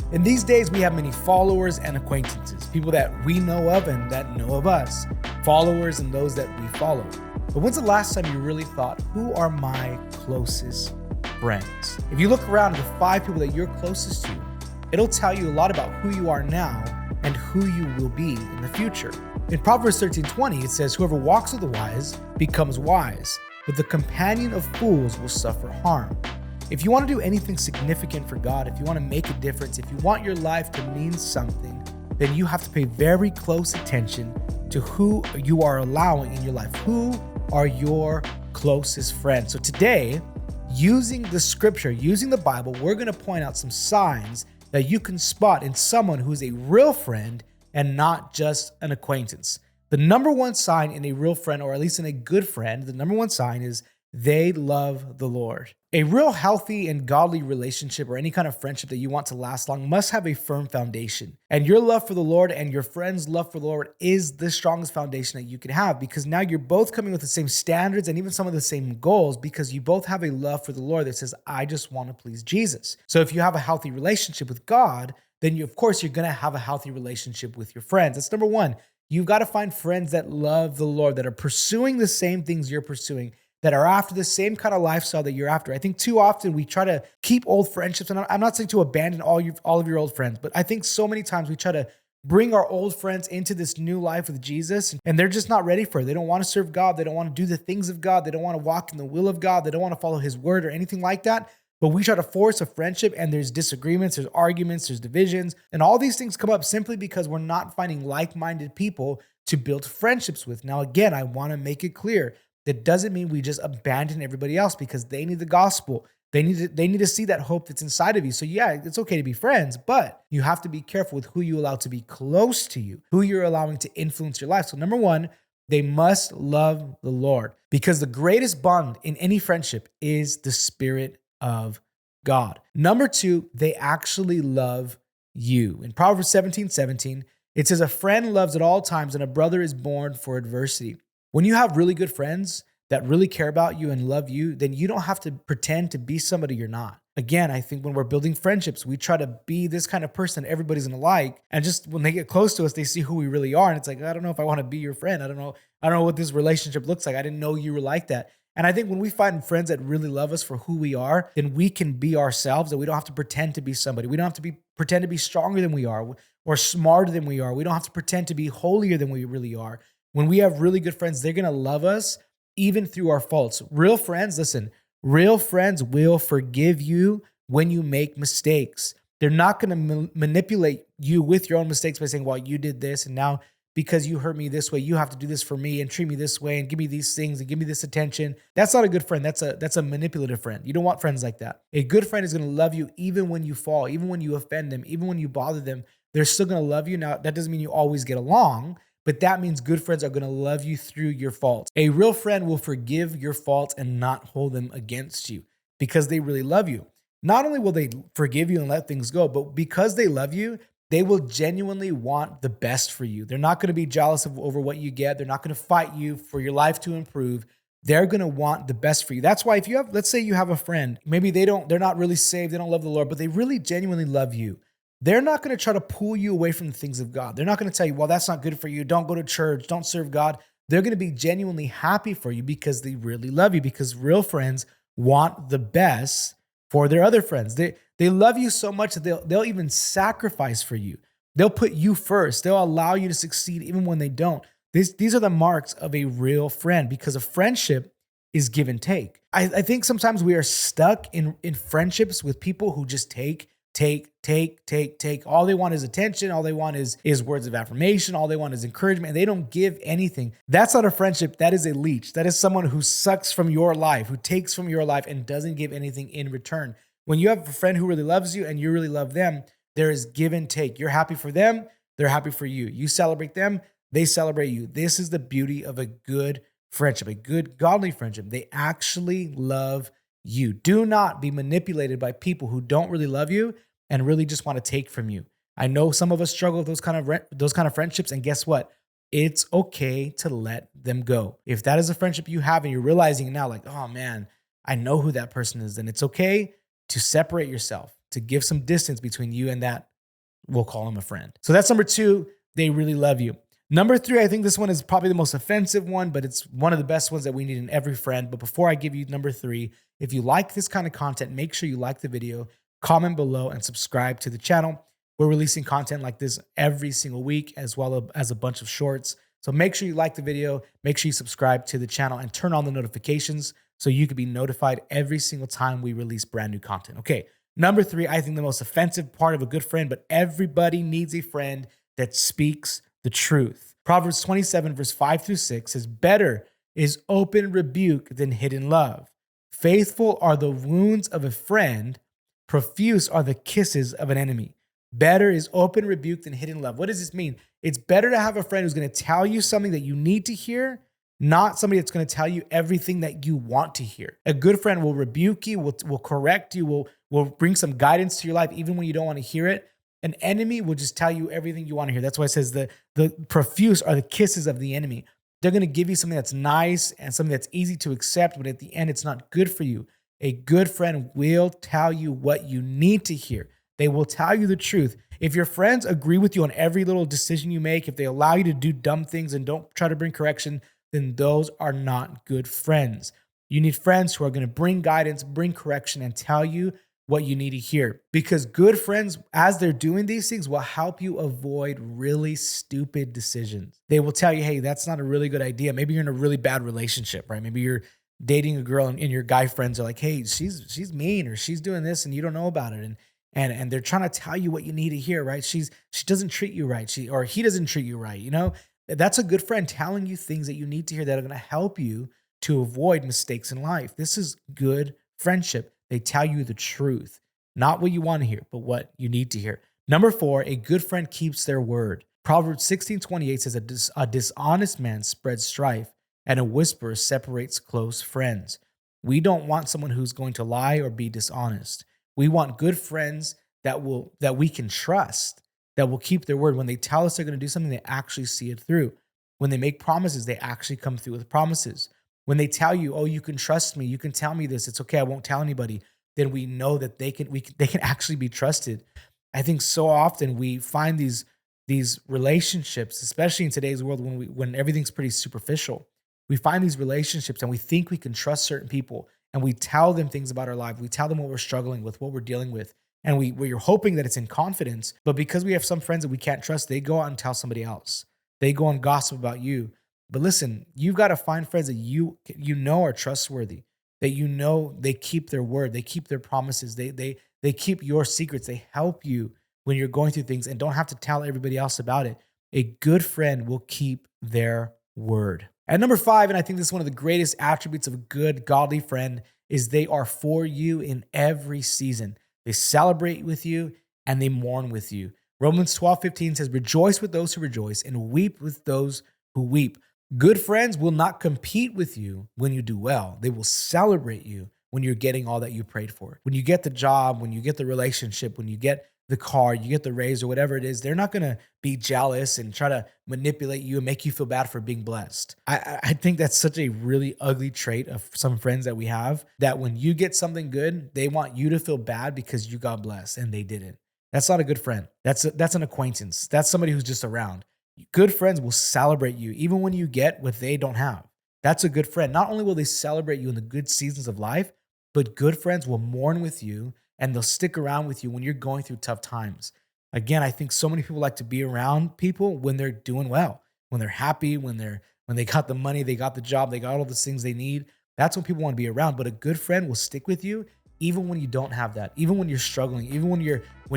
In these days, we have many followers and acquaintances, people that we know of and that know of us, followers and those that we follow. But when's the last time you really thought, who are my closest friends? If you look around at the 5 people that you're closest to, it'll tell you a lot about who you are now and who you will be in the future. In Proverbs 13:20, it says, whoever walks with the wise becomes wise, but the companion of fools will suffer harm. If you want to do anything significant for God, if you want to make a difference, if you want your life to mean something, then you have to pay very close attention to who you are allowing in your life. Who are your closest friends? So today, using the scripture, using the Bible, we're going to point out some signs that you can spot in someone who's a real friend and not just an acquaintance. The number one sign in a real friend, or at least in a good friend, the number one sign is they love the Lord. A real healthy and godly relationship or any kind of friendship that you want to last long must have a firm foundation. And your love for the Lord and your friend's love for the Lord is the strongest foundation that you can have, because now you're both coming with the same standards and even some of the same goals, because you both have a love for the Lord that says, I just want to please Jesus. So if you have a healthy relationship with God, then of course you're going to have a healthy relationship with your friends. That's number one. You've got to find friends that love the Lord, that are pursuing the same things you're pursuing, that are after the same kind of lifestyle that you're after. I think too often we try to keep old friendships, and I'm not saying to abandon all of your old friends, but I think so many times we try to bring our old friends into this new life with Jesus, and they're just not ready for it. They don't want to serve God. They don't want to do the things of God. They don't want to walk in the will of God. They don't want to follow his word or anything like that. But we try to force a friendship, and there's disagreements, there's arguments, there's divisions, and all these things come up simply because we're not finding like-minded people to build friendships with. Now, again, I want to make it clear that doesn't mean we just abandon everybody else, because they need the gospel. They need to see that hope that's inside of you. So yeah, it's okay to be friends, but you have to be careful with who you allow to be close to you, who you're allowing to influence your life. So number one, they must love the Lord, because the greatest bond in any friendship is the Spirit of God. Number two, they actually love you. In Proverbs 17:17, it says, a friend loves at all times, and a brother is born for adversity. When you have really good friends that really care about you and love you, then you don't have to pretend to be somebody you're not. Again, I think when we're building friendships, we try to be this kind of person everybody's gonna like. And just when they get close to us, they see who we really are. And it's like, I don't know if I want to be your friend. I don't know what this relationship looks like. I didn't know you were like that. And I think when we find friends that really love us for who we are, then we can be ourselves, and we don't have to pretend to be somebody. We don't have to pretend to be stronger than we are or smarter than we are. We don't have to pretend to be holier than we really are. When we have really good friends, they're going to love us even through our faults. Real friends, listen, real friends will forgive you when you make mistakes. They're not going to manipulate you with your own mistakes by saying, well, you did this, and now because you hurt me this way, you have to do this for me and treat me this way and give me these things and give me this attention. That's not a good friend. That's a manipulative friend. You don't want friends like that. A good friend is going to love you even when you fall, even when you offend them, even when you bother them. They're still going to love you. Now, that doesn't mean you always get along, but that means good friends are going to love you through your faults. A real friend will forgive your faults and not hold them against you because they really love you. Not only will they forgive you and let things go, but because they love you, they will genuinely want the best for you. They're not going to be jealous over what you get. They're not going to fight you for your life to improve. They're going to want the best for you. That's why if you have, let's say you have a friend, maybe they're not really saved, they don't love the Lord, but they really genuinely love you. They're not going to try to pull you away from the things of God. They're not going to tell you, well, that's not good for you. Don't go to church. Don't serve God. They're going to be genuinely happy for you because they really love you, because real friends want the best for their other friends. They love you so much that they'll even sacrifice for you. They'll put you first. They'll allow you to succeed even when they don't. These are the marks of a real friend, because a friendship is give and take. I think sometimes we are stuck in friendships with people who just take. All they want is attention. All they want is words of affirmation. All they want is encouragement. And they don't give anything. That's not a friendship. That is a leech. That is someone who sucks from your life, who takes from your life and doesn't give anything in return. When you have a friend who really loves you and you really love them, there is give and take. You're happy for them. They're happy for you. You celebrate them. They celebrate you. This is the beauty of a good friendship, a good godly friendship. They actually love you. Do not be manipulated by people who don't really love you and really just want to take from you. I know some of us struggle with those kind of friendships, and guess what? It's okay to let them go. If that is a friendship you have and you're realizing now, like, oh man, I know who that person is, then it's okay to separate yourself, to give some distance between you and that we'll call them a friend. So that's number 2. They really love you. Number 3, I think this one is probably the most offensive one, but it's one of the best ones that we need in every friend. But before I give you number 3, if you like this kind of content, make sure you like the video, comment below, and subscribe to the channel. We're releasing content like this every single week, as well as a bunch of shorts. So make sure you like the video, make sure you subscribe to the channel, and turn on the notifications so you can be notified every single time we release brand new content. Okay, number 3, I think the most offensive part of a good friend, but everybody needs a friend that speaks the truth. Proverbs 27, verse 5-6 says, "Better is open rebuke than hidden love. Faithful are the wounds of a friend, profuse are the kisses of an enemy." Better is open rebuke than hidden love. What does this mean? It's better to have a friend who's going to tell you something that you need to hear, not somebody that's going to tell you everything that you want to hear. A good friend will rebuke you, will correct you, will bring some guidance to your life even when you don't want to hear it. An enemy will just tell you everything you want to hear. That's why it says the profuse are the kisses of the enemy. They're going to give you something that's nice and something that's easy to accept, but at the end, it's not good for you. A good friend will tell you what you need to hear. They will tell you the truth. If your friends agree with you on every little decision you make, if they allow you to do dumb things and don't try to bring correction, then those are not good friends. You need friends who are going to bring guidance, bring correction, and tell you what you need to hear. Because good friends, as they're doing these things, will help you avoid really stupid decisions. They will tell you, hey, that's not a really good idea. Maybe you're in a really bad relationship, right? Maybe you're dating a girl and your guy friends are like, hey, she's mean, or she's doing this and you don't know about it. And they're trying to tell you what you need to hear, right? She doesn't treat you right. Or he doesn't treat you right. You know, that's a good friend telling you things that you need to hear that are going to help you to avoid mistakes in life. This is good friendship. They tell you the truth, not what you want to hear, but what you need to hear. Number 4, a good friend keeps their word. Proverbs 16:28 says, a dishonest man spreads strife, and a whisperer separates close friends. We don't want someone who's going to lie or be dishonest. We want good friends that we can trust, that will keep their word. When they tell us they're going to do something, they actually see it through. When they make promises, they actually come through with promises. When they tell you, oh, you can trust me, you can tell me this, it's okay, I won't tell anybody, then we know that they can actually be trusted. I think so often we find these relationships, especially in today's world when everything's pretty superficial. We find these relationships and we think we can trust certain people, and we tell them things about our life. We tell them what we're struggling with, what we're dealing with, and we're hoping that it's in confidence. But because we have some friends that we can't trust, they go out and tell somebody else. They go and gossip about you. But listen, you've got to find friends that you know are trustworthy, that you know they keep their word, they keep their promises, they keep your secrets, they help you when you're going through things and don't have to tell everybody else about it. A good friend will keep their word. At number 5, and I think this is one of the greatest attributes of a good, godly friend, is they are for you in every season. They celebrate with you and they mourn with you. Romans 12:15 says, rejoice with those who rejoice and weep with those who weep. Good friends will not compete with you when you do well. They will celebrate you when you're getting all that you prayed for. When you get the job, when you get the relationship, when you get the car, you get the raise or whatever it is, they're not going to be jealous and try to manipulate you and make you feel bad for being blessed. I think that's such a really ugly trait of some friends that we have, that when you get something good, they want you to feel bad because you got blessed and they didn't. That's not a good friend. That's an acquaintance. That's somebody who's just around. Good friends will celebrate you even when you get what they don't have. That's a good friend. Not only will they celebrate you in the good seasons of life, but good friends will mourn with you and they'll stick around with you when you're going through tough times. Again, I think so many people like to be around people when they're doing well, when they're happy, when they got the money, they got the job, they got all the things they need. That's when people want to be around. But a good friend will stick with you even when you don't have that, even when you're struggling, even when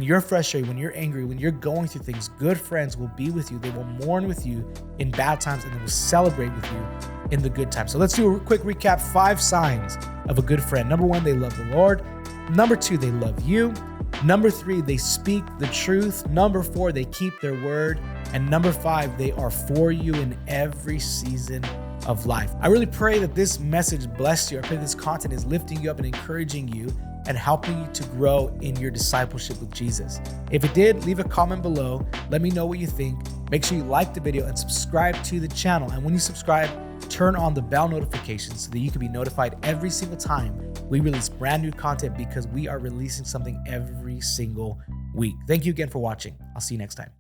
you're frustrated, when you're angry, when you're going through things. Good friends will be with you. They will mourn with you in bad times and they will celebrate with you in the good times. So let's do a quick recap. 5 signs of a good friend. Number 1, they love the Lord. Number 2, they love you. Number 3, they speak the truth. Number 4, they keep their word. And number 5, they are for you in every season of life. I really pray that this message blessed you. I pray this content is lifting you up and encouraging you and helping you to grow in your discipleship with Jesus. If it did, leave a comment below. Let me know what you think. Make sure you like the video and subscribe to the channel. And when you subscribe, turn on the bell notifications so that you can be notified every single time we release brand new content, because we are releasing something every single week. Thank you again for watching. I'll see you next time.